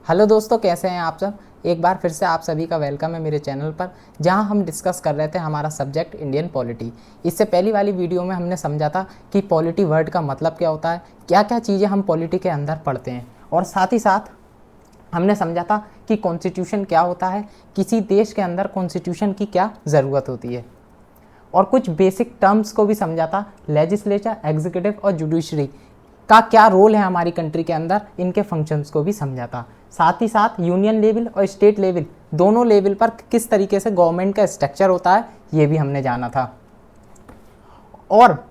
Hello दोस्तों, कैसे हैं आप सब। एक बार फिर से आप सभी का वेलकम है मेरे चैनल पर, जहां हम डिस्कस कर रहे थे हमारा सब्जेक्ट इंडियन पॉलिटी। इससे पहली वाली वीडियो में हमने समझा था कि पॉलिटी वर्ड का मतलब क्या होता है, क्या क्या चीज़ें हम पॉलिटी के अंदर पढ़ते हैं, और साथ ही साथ हमने समझा था कि कॉन्स्टिट्यूशन क्या होता है, किसी देश के अंदर कॉन्स्टिट्यूशन की क्या ज़रूरत होती है, और कुछ बेसिक टर्म्स को भी समझा था। लेजिस्लेचर, एग्जीक्यूटिव और जुडिशरी का क्या रोल है हमारी कंट्री के अंदर, इनके फंक्शंस को भी समझा था। साथ ही साथ यूनियन लेवल और स्टेट लेवल, दोनों लेवल पर किस तरीके से गवर्नमेंट का स्ट्रक्चर होता है ये भी हमने जाना था। और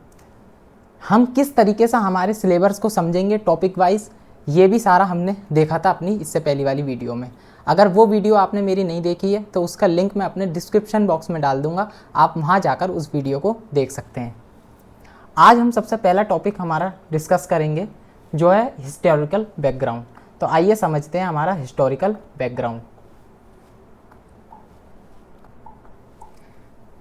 हम किस तरीके से हमारे सिलेबस को समझेंगे टॉपिक वाइज, ये भी सारा हमने देखा था अपनी इससे पहली वाली वीडियो में। अगर वो वीडियो आपने मेरी नहीं देखी है तो उसका लिंक मैं अपने डिस्क्रिप्शन बॉक्स में डाल दूंगा, आप वहाँ जाकर उस वीडियो को देख सकते हैं। आज हम सबसे पहला टॉपिक हमारा डिस्कस करेंगे जो है हिस्टोरिकल बैकग्राउंड। तो आइए समझते हैं हमारा हिस्टोरिकल बैकग्राउंड।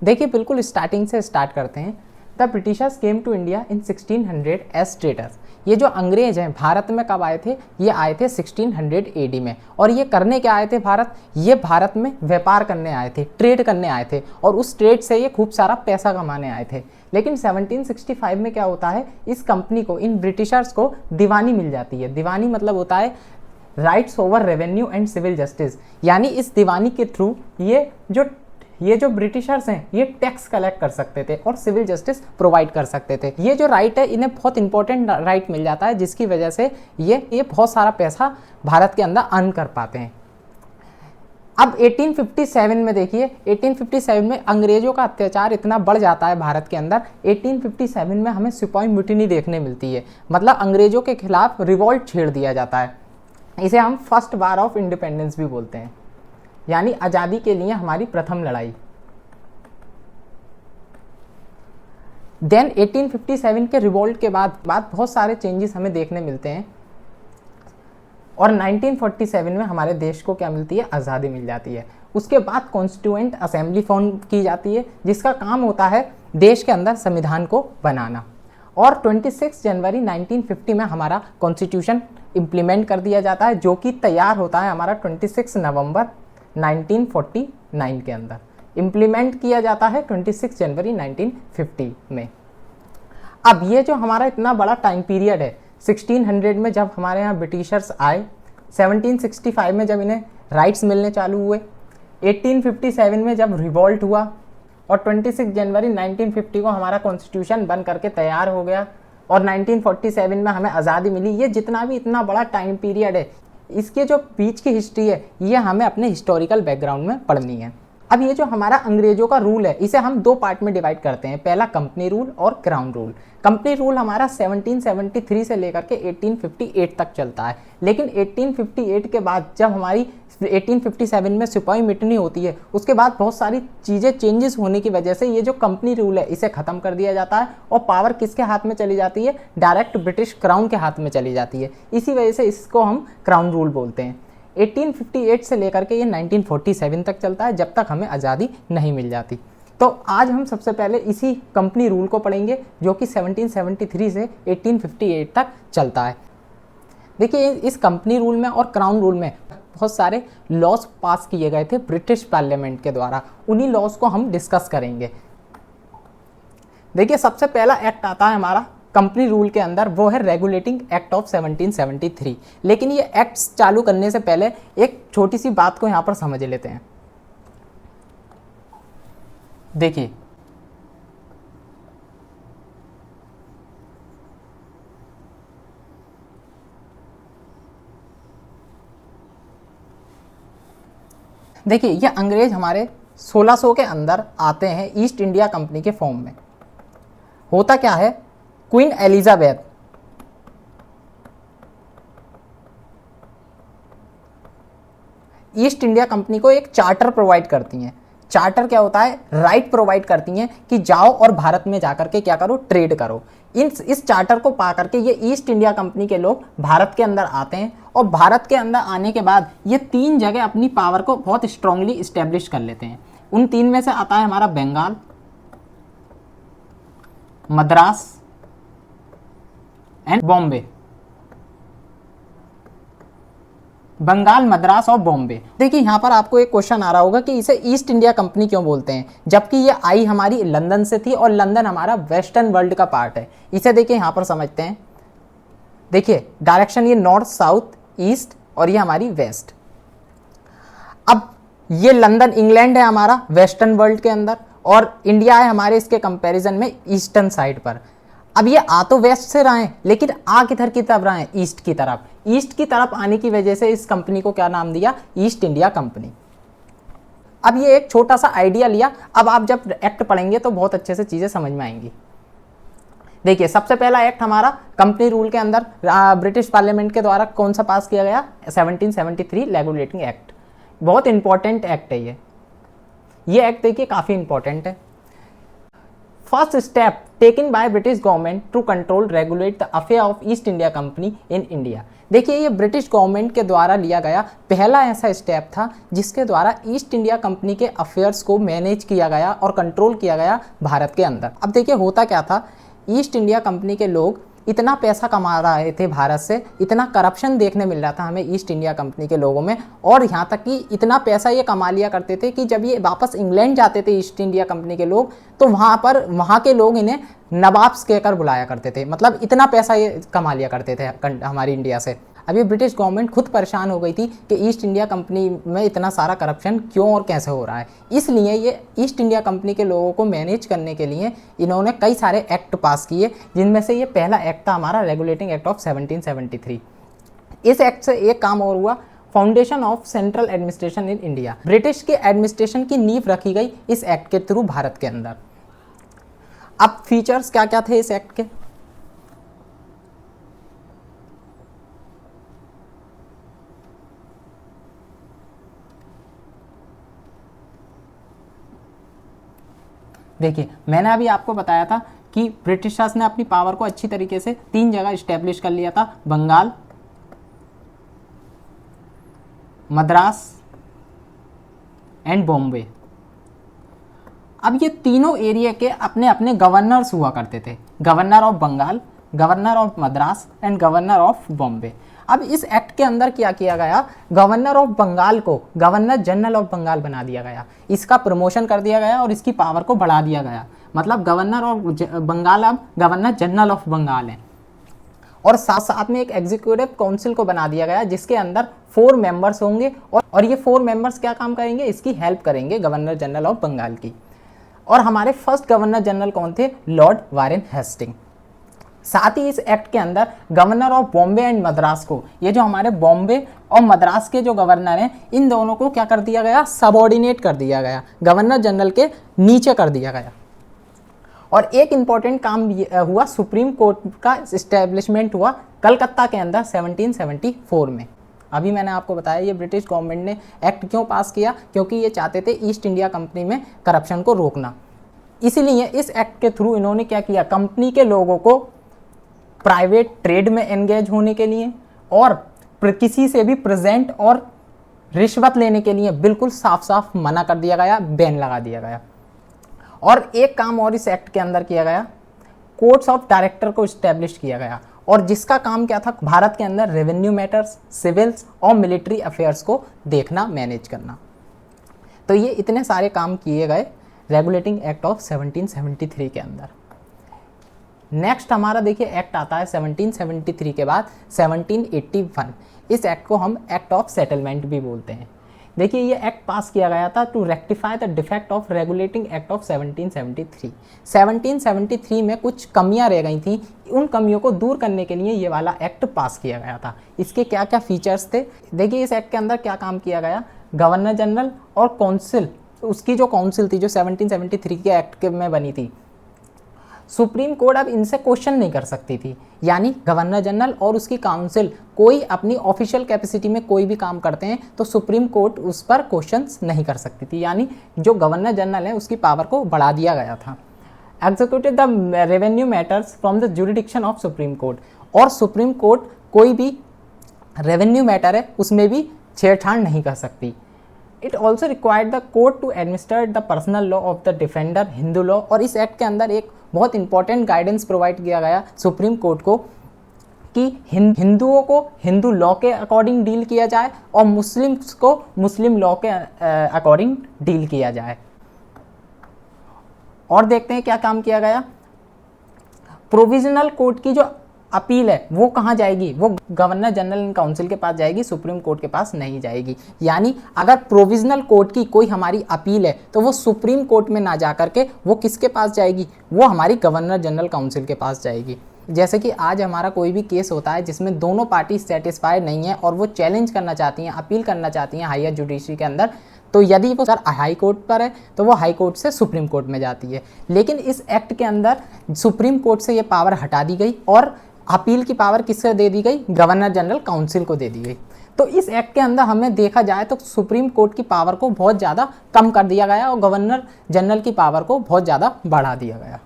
देखिए, बिल्कुल स्टार्टिंग से स्टार्ट करते हैं। The Britishers came to India in 1600 as traders. ये जो अंग्रेज हैं भारत में कब आए थे, ये आए थे 1600 एडी में। और ये करने क्या आए थे भारत, ये भारत में व्यापार करने आए थे, ट्रेड करने आए थे, और उस ट्रेड से ये खूब सारा पैसा कमाने आए थे। लेकिन 1765 में क्या होता है, इस कंपनी को, इन ब्रिटिशर्स को दीवानी मिल जाती है। दीवानी मतलब होता है rights over revenue and civil justice, यानी इस दीवानी के थ्रू ये जो ब्रिटिशर्स हैं ये टैक्स कलेक्ट कर सकते थे और सिविल जस्टिस प्रोवाइड कर सकते थे। ये जो राइट है इन्हें बहुत इंपॉर्टेंट राइट मिल जाता है, जिसकी वजह से ये बहुत सारा पैसा भारत के अंदर अर्न कर पाते हैं। अब 1857 में देखिए, 1857 में अंग्रेजों का अत्याचार इतना बढ़ जाता है भारत के अंदर। 1857 में हमें सिपाही म्यूटिनी देखने मिलती है, मतलब अंग्रेजों के खिलाफ रिवॉल्ट छेड़ दिया जाता है। इसे हम फर्स्ट वार ऑफ इंडिपेंडेंस भी बोलते हैं, यानी आज़ादी के लिए हमारी प्रथम लड़ाई। देन 1857 के रिवॉल्ट के बाद बहुत सारे चेंजेस हमें देखने मिलते हैं, और 1947 में हमारे देश को क्या मिलती है, आज़ादी मिल जाती है। उसके बाद कॉन्स्टिट्यूएंट असेंबली फॉर्म की जाती है, जिसका काम होता है देश के अंदर संविधान को बनाना। और 26 जनवरी 1950 में हमारा कॉन्स्टिट्यूशन इम्प्लीमेंट कर दिया जाता है, जो कि तैयार होता है हमारा 26 नवंबर 1949 के अंदर। इम्प्लीमेंट किया जाता है 26 जनवरी 1950 में। अब ये जो हमारा इतना बड़ा टाइम पीरियड है, 1600 में जब हमारे यहाँ ब्रिटिशर्स आए, 1765 में जब इन्हें राइट्स मिलने चालू हुए, 1857 में जब रिवॉल्ट हुआ, और 26 जनवरी 1950 को हमारा कॉन्स्टिट्यूशन बन करके तैयार हो गया, और 1947 में हमें आज़ादी मिली। ये जितना भी इतना बड़ा टाइम पीरियड है, इसके जो बीच की हिस्ट्री है ये हमें अपने हिस्टोरिकल बैकग्राउंड में पढ़नी है। अब ये जो हमारा अंग्रेजों का रूल है इसे हम दो पार्ट में डिवाइड करते हैं, पहला कंपनी रूल और क्राउन रूल। कंपनी रूल हमारा 1773 से लेकर के 1858 तक चलता है, लेकिन 1858 के बाद जब हमारी 1857 में सिपाही मिटनी होती है, उसके बाद बहुत सारी चीज़ें चेंजेस होने की वजह से ये जो कंपनी रूल है इसे ख़त्म कर दिया जाता है, और पावर किसके हाथ में चली जाती है, डायरेक्ट ब्रिटिश क्राउन के हाथ में चली जाती है। इसी वजह से इसको हम क्राउन रूल बोलते हैं। 1858 से लेकर के ये 1947 तक चलता है, जब तक हमें आज़ादी नहीं मिल जाती। तो आज हम सबसे पहले इसी कंपनी रूल को पढ़ेंगे, जो कि 1773 से 1858 तक चलता है। देखिए, इस कंपनी रूल में और क्राउन रूल में बहुत सारे लॉज पास किए गए थे ब्रिटिश पार्लियामेंट के द्वारा। उन्हीं लॉज को हम डिस्कस करेंगे। देखिए, सबसे पहला एक्ट आता है हमारा कंपनी रूल के अंदर, वो है रेगुलेटिंग एक्ट ऑफ 1773। लेकिन ये एक्ट्स चालू करने से पहले एक छोटी सी बात को यहाँ पर समझ लेते हैं। देखिए, ये अंग्रेज हमारे 1600 के अंदर आते हैं ईस्ट इंडिया कंपनी के फॉर्म में। होता क्या है, queen Elizabeth east India company को एक चार्टर प्रोवाइड करती हैं। चार्टर क्या होता है, राइट प्रोवाइड करती हैं कि जाओ और भारत में जाकर के क्या करो, ट्रेड करो। इस चार्टर को पा करके ये ईस्ट इंडिया कंपनी के लोग भारत के अंदर आते हैं, और भारत के अंदर आने के बाद ये 3 जगह अपनी पावर को बहुत स्ट्रांगली इस्टेब्लिश कर लेते हैं। उन 3 में से आता है हमारा बंगाल, मद्रास एंड बॉम्बे। बंगाल, मद्रास और बॉम्बे। देखिए यहाँ पर आपको एक क्वेश्चन आ रहा होगा कि इसे ईस्ट इंडिया कंपनी क्यों बोलते हैं, जबकि ये आई हमारी लंदन से थी और लंदन हमारा वेस्टर्न वर्ल्ड का पार्ट है। इसे देखिए यहाँ पर समझते हैं। देखिए डायरेक्शन ये नॉर्थ, साउथ, ईस्ट और ये हमारी वेस्ट। अब ये लंदन इंग्लैंड है हमारा वेस्टर्न वर्ल्ड के अंदर, और इंडिया है हमारे इसके कंपैरिजन में ईस्टर्न साइड पर। अब ये आ तो वेस्ट से रहे हैं, लेकिन आ किधर की तरफ रहे हैं, ईस्ट की तरफ। ईस्ट की तरफ आने की वजह से इस कंपनी को क्या नाम दिया, ईस्ट इंडिया कंपनी। अब ये एक छोटा सा आइडिया लिया, अब आप जब एक्ट पढ़ेंगे तो बहुत अच्छे से चीजें समझ में आएंगी। देखिए सबसे पहला एक्ट हमारा कंपनी रूल के अंदर ब्रिटिश पार्लियामेंट के द्वारा कौन सा पास किया गया, 1773 रेगुलेटिंग एक्ट। बहुत इंपॉर्टेंट एक्ट है ये एक्ट देखिए काफी इंपॉर्टेंट है। First step taken by British government to control regulate the affair of East India company in India. देखिए ये ब्रिटिश गवर्नमेंट के द्वारा लिया गया पहला ऐसा स्टेप था जिसके द्वारा ईस्ट इंडिया कंपनी के अफेयर्स को मैनेज किया गया और कंट्रोल किया गया भारत के अंदर। अब देखिए होता क्या था, ईस्ट इंडिया कंपनी के लोग इतना पैसा कमा रहे थे भारत से, इतना करप्शन देखने मिल रहा था हमें ईस्ट इंडिया कंपनी के लोगों में, और यहाँ तक कि इतना पैसा ये कमा लिया करते थे कि जब ये वापस इंग्लैंड जाते थे ईस्ट इंडिया कंपनी के लोग, तो वहाँ के लोग इन्हें नवाब्स कहकर बुलाया करते थे। मतलब इतना पैसा ये कमा लिया करते थे हमारी इंडिया से। अब ये ब्रिटिश गवर्नमेंट खुद परेशान हो गई थी कि ईस्ट इंडिया कंपनी में इतना सारा करप्शन क्यों और कैसे हो रहा है। इसलिए ये ईस्ट इंडिया कंपनी के लोगों को मैनेज करने के लिए इन्होंने कई सारे एक्ट पास किए, जिनमें से ये पहला एक्ट था हमारा रेगुलेटिंग एक्ट ऑफ 1773। इस एक्ट से एक काम और हुआ, foundation of central administration in India. British के एडमिनिस्ट्रेशन की नींव रखी गई इस एक्ट के थ्रू भारत के अंदर। अब फीचर्स क्या क्या थे इस एक्ट के, देखिए मैंने अभी आपको बताया था कि ब्रिटिशर्स ने अपनी पावर को अच्छी तरीके से 3 जगह स्टैब्लिश कर लिया था, बंगाल, मद्रास एंड बॉम्बे। अब ये तीनों एरिया के अपने अपने गवर्नर्स हुआ करते थे, governor of Bengal, governor of Madras and governor of Bombay. अब इस एक्ट के अंदर क्या किया गया, गवर्नर ऑफ बंगाल को गवर्नर जनरल ऑफ बंगाल बना दिया गया, इसका प्रमोशन कर दिया गया और इसकी पावर को बढ़ा दिया गया। मतलब गवर्नर ऑफ बंगाल अब गवर्नर जनरल ऑफ बंगाल है। और साथ साथ में एक एग्जीक्यूटिव काउंसिल को बना दिया गया जिसके अंदर 4 मेंबर्स होंगे, और ये 4 मेंबर्स क्या काम करेंगे, इसकी हेल्प करेंगे गवर्नर जनरल ऑफ बंगाल की। और हमारे फर्स्ट गवर्नर जनरल कौन थे, लॉर्ड वारेन हेस्टिंग। साथ ही इस एक्ट के अंदर governor of Bombay and Madras को, ये जो हमारे बॉम्बे और मद्रास के जो गवर्नर हैं, इन दोनों को क्या कर दिया गया, सबऑर्डिनेट कर दिया गया, गवर्नर जनरल के नीचे कर दिया गया। और एक इंपॉर्टेंट काम हुआ, सुप्रीम कोर्ट का इस्टेब्लिशमेंट हुआ कलकत्ता के अंदर 1774 में। अभी मैंने आपको बताया ये ब्रिटिश गवर्नमेंट ने एक्ट क्यों पास किया, क्योंकि ये चाहते थे ईस्ट इंडिया कंपनी में करप्शन को रोकना। इसीलिए इस एक्ट के थ्रू इन्होंने क्या किया, कंपनी के लोगों को प्राइवेट ट्रेड में एंगेज होने के लिए और किसी से भी प्रेजेंट और रिश्वत लेने के लिए बिल्कुल साफ साफ मना कर दिया गया, बैन लगा दिया गया। और एक काम और इस एक्ट के अंदर किया गया, कोर्ट्स ऑफ डायरेक्टर को इस्टेब्लिश किया गया, और जिसका काम क्या था, भारत के अंदर रेवेन्यू मैटर्स, सिविल्स और मिलिट्री अफेयर्स को देखना, मैनेज करना। तो ये इतने सारे काम किए गए रेगुलेटिंग एक्ट ऑफ 1773 के अंदर। नेक्स्ट हमारा देखिए एक्ट आता है 1773 के बाद 1781। इस एक्ट को हम एक्ट ऑफ सेटलमेंट भी बोलते हैं। देखिए ये एक्ट पास किया गया था to rectify the defect of regulating act of 1773। 1773 में कुछ कमियां रह गई थी, उन कमियों को दूर करने के लिए ये वाला एक्ट पास किया गया था। इसके क्या क्या फीचर्स थे, देखिए इस एक्ट के अंदर क्या काम किया गया, गवर्नर जनरल और काउंसिल, उसकी जो काउंसिल थी जो 1773 के एक्ट में बनी थी, सुप्रीम कोर्ट अब इनसे क्वेश्चन नहीं कर सकती थी। यानी गवर्नर जनरल और उसकी काउंसिल कोई अपनी ऑफिशियल कैपेसिटी में कोई भी काम करते हैं तो सुप्रीम कोर्ट उस पर क्वेश्चंस नहीं कर सकती थी। यानी जो गवर्नर जनरल है उसकी पावर को बढ़ा दिया गया था। Executive the revenue matters from the jurisdiction of supreme court, और सुप्रीम कोर्ट कोई भी रेवेन्यू मैटर है उसमें भी छेड़छाड़ नहीं कर सकती। It also required the court to administer the personal law of the defender, Hindu law. और इस एक्ट के अंदर एक बहुत इंपॉर्टेंट गाइडेंस प्रोवाइड किया गया सुप्रीम कोर्ट को कि हिंदुओं को हिंदू लॉ के अकॉर्डिंग डील किया जाए और मुस्लिम्स को मुस्लिम लॉ के अकॉर्डिंग डील किया जाए। और देखते हैं क्या काम किया गया। प्रोविजनल कोर्ट की जो अपील है वो कहाँ जाएगी, वो गवर्नर जनरल इन काउंसिल के पास जाएगी, सुप्रीम कोर्ट के पास नहीं जाएगी। यानी अगर प्रोविजनल कोर्ट की कोई हमारी अपील है तो वो सुप्रीम कोर्ट में ना जा करके वो किसके पास जाएगी, वो हमारी गवर्नर जनरल काउंसिल के पास जाएगी। जैसे कि आज हमारा कोई भी केस होता है जिसमें दोनों पार्टी सेटिस्फाइड नहीं है और वो चैलेंज करना चाहती हैं, अपील करना चाहती हैं हायर जुडिशरी के अंदर, तो यदि वो सर हाई कोर्ट पर है तो वो हाई कोर्ट से सुप्रीम कोर्ट में जाती है। लेकिन इस एक्ट के अंदर सुप्रीम कोर्ट से ये पावर हटा दी गई और अपील की पावर किससे दे दी गई, गवर्नर जनरल काउंसिल को दे दी गई। तो इस एक्ट के अंदर हमें देखा जाए तो सुप्रीम कोर्ट की पावर को बहुत ज़्यादा कम कर दिया गया और गवर्नर जनरल की पावर को बहुत ज़्यादा बढ़ा दिया गया।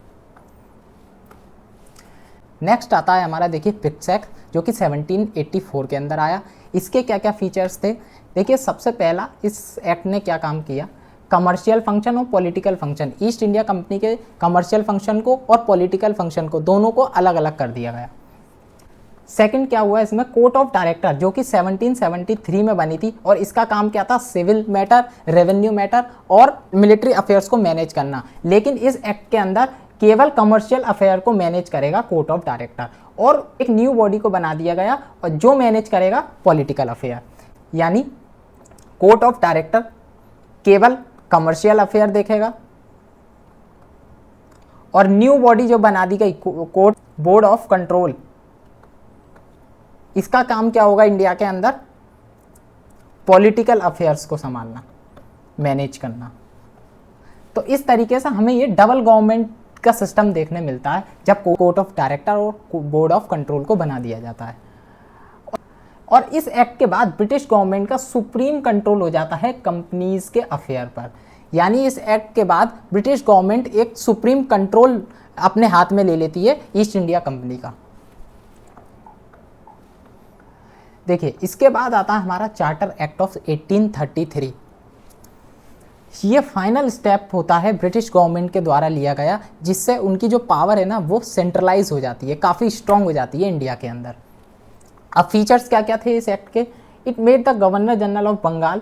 नेक्स्ट आता है हमारा, देखिए पिप्स एक्ट, जो कि 1784 के अंदर आया। इसके क्या क्या फीचर्स थे, देखिए सबसे पहला इस एक्ट ने क्या काम किया, कमर्शियल फंक्शन और political function, east India company के कमर्शियल फंक्शन को और पॉलिटिकल फंक्शन को दोनों को अलग अलग कर दिया गया। सेकंड क्या हुआ इसमें, कोर्ट ऑफ डायरेक्टर, जो कि 1773 में बनी थी और इसका काम क्या था, सिविल मैटर, रेवेन्यू मैटर और मिलिट्री अफेयर्स को मैनेज करना। लेकिन इस एक्ट के अंदर केवल कमर्शियल अफेयर को मैनेज करेगा कोर्ट ऑफ डायरेक्टर और एक न्यू बॉडी को बना दिया गया और जो मैनेज करेगा पॉलिटिकल अफेयर। यानी कोर्ट ऑफ डायरेक्टर केवल कमर्शियल अफेयर देखेगा और न्यू बॉडी जो बना दी गई कोर्ट बोर्ड ऑफ कंट्रोल, इसका काम क्या होगा इंडिया के अंदर, पॉलिटिकल अफेयर्स को संभालना, मैनेज करना। तो इस तरीके से हमें ये डबल गवर्नमेंट का सिस्टम देखने मिलता है जब कोर्ट ऑफ डायरेक्टर और बोर्ड ऑफ कंट्रोल को बना दिया जाता है। और इस एक्ट के बाद ब्रिटिश गवर्नमेंट का सुप्रीम कंट्रोल हो जाता है कंपनीज के अफेयर पर। यानी इस एक्ट के बाद ब्रिटिश गवर्नमेंट एक सुप्रीम कंट्रोल अपने हाथ में ले लेती है ईस्ट इंडिया कंपनी का। देखिए इसके बाद आता है हमारा चार्टर एक्ट ऑफ 1833। ये फाइनल स्टेप होता है ब्रिटिश गवर्नमेंट के द्वारा लिया गया, जिससे उनकी जो पावर है ना वो सेंट्रलाइज हो जाती है, काफ़ी स्ट्रांग हो जाती है इंडिया के अंदर। अब फीचर्स क्या क्या थे इस एक्ट के, it made the governor general of Bengal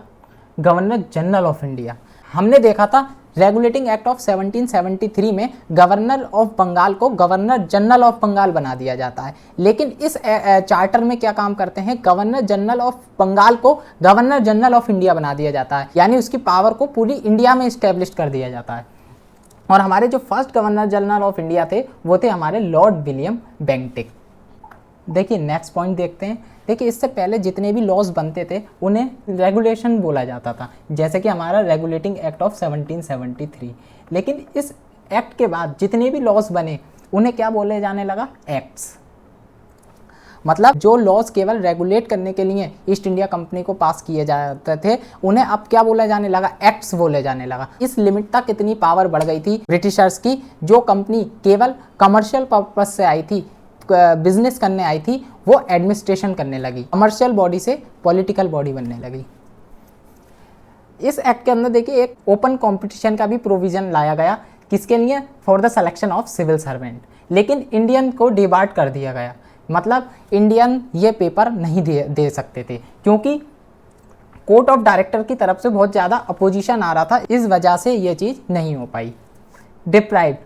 governor general of India. हमने देखा था रेगुलेटिंग एक्ट ऑफ 1773 में गवर्नर ऑफ बंगाल को गवर्नर जनरल ऑफ बंगाल बना दिया जाता है, लेकिन इस चार्टर में क्या काम करते हैं, गवर्नर जनरल ऑफ बंगाल को गवर्नर जनरल ऑफ इंडिया बना दिया जाता है। यानी उसकी पावर को पूरी इंडिया में इस्टेब्लिश कर दिया जाता है। और हमारे जो first governor general of India थे वो थे हमारे लॉर्ड विलियम बेंटिक। देखिए नेक्स्ट पॉइंट देखते हैं। देखिए इससे पहले जितने भी लॉज बनते थे उन्हें रेगुलेशन बोला जाता था, जैसे कि हमारा रेगुलेटिंग एक्ट ऑफ 1773। लेकिन इस एक्ट के बाद जितने भी लॉज बने उन्हें क्या बोले जाने लगा, एक्ट्स। मतलब जो लॉज केवल रेगुलेट करने के लिए ईस्ट इंडिया कंपनी को पास किए जाते थे उन्हें अब क्या बोला जाने लगा, एक्ट्स बोले जाने लगा। इस लिमिट तक कितनी पावर बढ़ गई थी ब्रिटिशर्स की, जो कंपनी केवल कमर्शियल पर्पज से आई थी, बिजनेस करने आई थी, वो एडमिनिस्ट्रेशन करने लगी, कमर्शियल बॉडी से पॉलिटिकल बॉडी बनने लगी। इस एक्ट के अंदर देखिए एक ओपन कंपटीशन का भी प्रोविजन लाया गया, किसके लिए, for the selection of civil servant. लेकिन इंडियन को डिबार्ड कर दिया गया, मतलब इंडियन ये पेपर नहीं दे सकते थे क्योंकि कोर्ट ऑफ डायरेक्टर की तरफ से बहुत ज़्यादा अपोजिशन आ रहा था, इस वजह से ये चीज़ नहीं हो पाई। डिप्राइव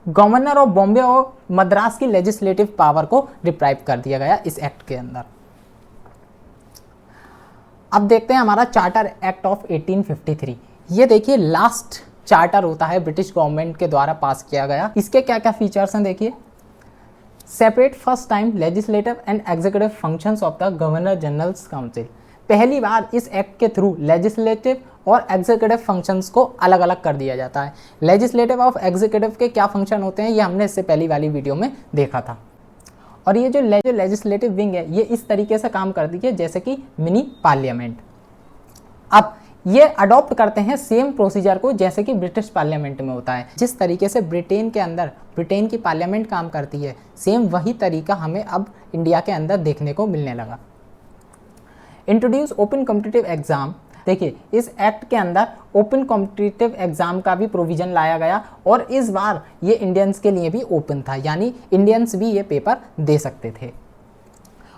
गवर्नर ऑफ बॉम्बे और मद्रास की लेजिस्लेटिव पावर को डिप्राइव कर दिया गया इस एक्ट के अंदर। अब देखते हैं हमारा चार्टर एक्ट ऑफ 1853। ये देखिए लास्ट चार्टर होता है ब्रिटिश गवर्नमेंट के द्वारा पास किया गया। इसके क्या क्या फीचर्स हैं देखिए, separate first time legislative and executive functions of the governor generals council. पहली बार इस एक्ट के थ्रू लेजिस्लेटिव और एग्जीक्यूटिव फंक्शंस को अलग अलग कर दिया जाता है। लेजिस्लेटिव और एग्जीक्यूटिव के क्या फंक्शन होते हैं ये हमने इससे पहली वाली वीडियो में देखा था। और ये जो लेजिस्लेटिव विंग है ये इस तरीके से काम करती है जैसे कि मिनी पार्लियामेंट। अब ये अडॉप्ट करते हैं सेम प्रोसीजर को जैसे कि ब्रिटिश पार्लियामेंट में होता है। जिस तरीके से ब्रिटेन के अंदर ब्रिटेन की पार्लियामेंट काम करती है, सेम वही तरीका हमें अब इंडिया के अंदर देखने को मिलने लगा। Introduce open competitive exam. देखिए इस एक्ट के अंदर ओपन कॉम्पिटिटिव एग्जाम का भी प्रोविजन लाया गया और इस बार ये इंडियंस के लिए भी ओपन था, यानी इंडियंस भी ये पेपर दे सकते थे।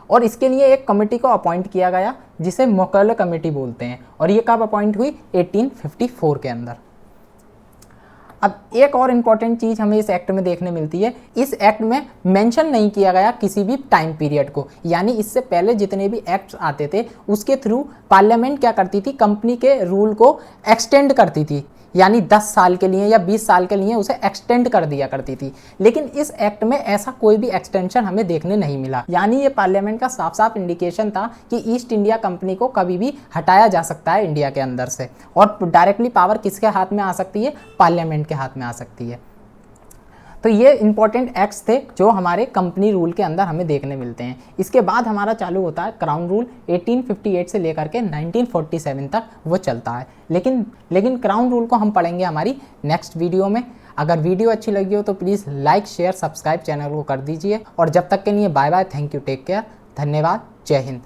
और इसके लिए एक कमेटी को अपॉइंट किया गया जिसे मोकल कमेटी बोलते हैं, और ये कब अपॉइंट हुई? 1854 के अंदर। अब एक और इम्पॉर्टेंट चीज़ हमें इस एक्ट में देखने मिलती है, इस एक्ट में मेंशन नहीं किया गया किसी भी टाइम पीरियड को, यानी इससे पहले जितने भी एक्ट्स आते थे उसके थ्रू पार्लियामेंट क्या करती थी, कंपनी के रूल को एक्सटेंड करती थी, यानी 10 साल के लिए या 20 साल के लिए उसे एक्सटेंड कर दिया करती थी। लेकिन इस एक्ट में ऐसा कोई भी एक्सटेंशन हमें देखने नहीं मिला, यानी ये पार्लियामेंट का साफ साफ इंडिकेशन था कि ईस्ट इंडिया कंपनी को कभी भी हटाया जा सकता है इंडिया के अंदर से, और डायरेक्टली पावर किसके हाथ में आ सकती है? पार्लियामेंट के हाथ में आ सकती है। तो ये इंपॉर्टेंट एक्ट्स थे जो हमारे कंपनी रूल के अंदर हमें देखने मिलते हैं। इसके बाद हमारा चालू होता है क्राउन रूल, 1858 से लेकर के 1947 तक वो चलता है। लेकिन क्राउन रूल को हम पढ़ेंगे हमारी नेक्स्ट वीडियो में। अगर वीडियो अच्छी लगी हो तो please like share subscribe channel को कर दीजिए, और जब तक के लिए bye bye, thank you, take care, धन्यवाद, जय हिंद।